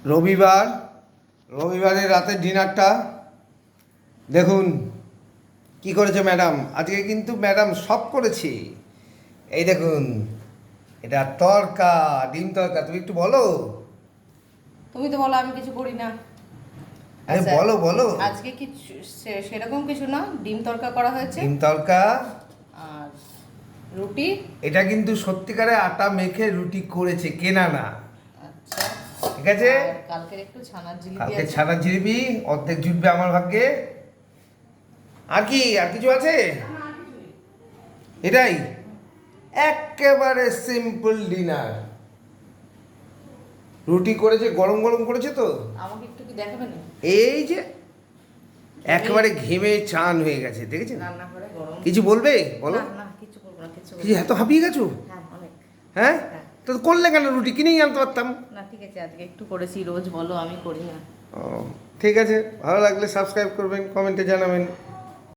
রবিবার রবিবারের রাতের ডিনারটা দেখুন কি করেছে ম্যাডাম। আজকে কিন্তু ম্যাডাম সব করেছে। এই দেখুন, এটা তরকা, ডিম তরকা। তুমি একটু বলো। তুমি তো বলো, আমি কিছু করি না। আরে আচ্ছা, বলো বলো। আজকে কি সেরকম কিছু না, ডিম তরকা করা হয়েছে ডিম তরকা। আর রুটি। এটা কিন্তু সত্যিকারে আটা মেখে রুটি করেছে, কেনা না। আচ্ছা, ঠিক আছে। আর কালকের একটু ছানার জিলিপি কালকে আছে। ছানা জিলিপি অর্ধেক জুটবে আমার ভাগ্যে। আর কি, আর কিছু আছে? এটাই একেবারে সিম্পল ডিনার। রুটি করেছে, গরম গরম করেছে তো। আমাকে একটু কি দেখাবে না? এই যে একেবারে ঘেমে চান হয়ে গেছে, দেখেছেন? রান্না করে গরম। কিছু বলবে বলো। না না, কিছু বলবো না, কিছু কি এত হাঁপিয়ে গেছো? হ্যাঁ, অনেক। হ্যাঁ, হ্যাঁ। তো করলে কেন? রুটি কিনেই আনতে পারতাম। না, ঠিক আছে, আজকে একটু করেছি, রোজ বলো আমি করি না। ও ঠিক আছে, ভালো লাগলে সাবস্ক্রাইব করবেন, কমেন্টে জানাবেন।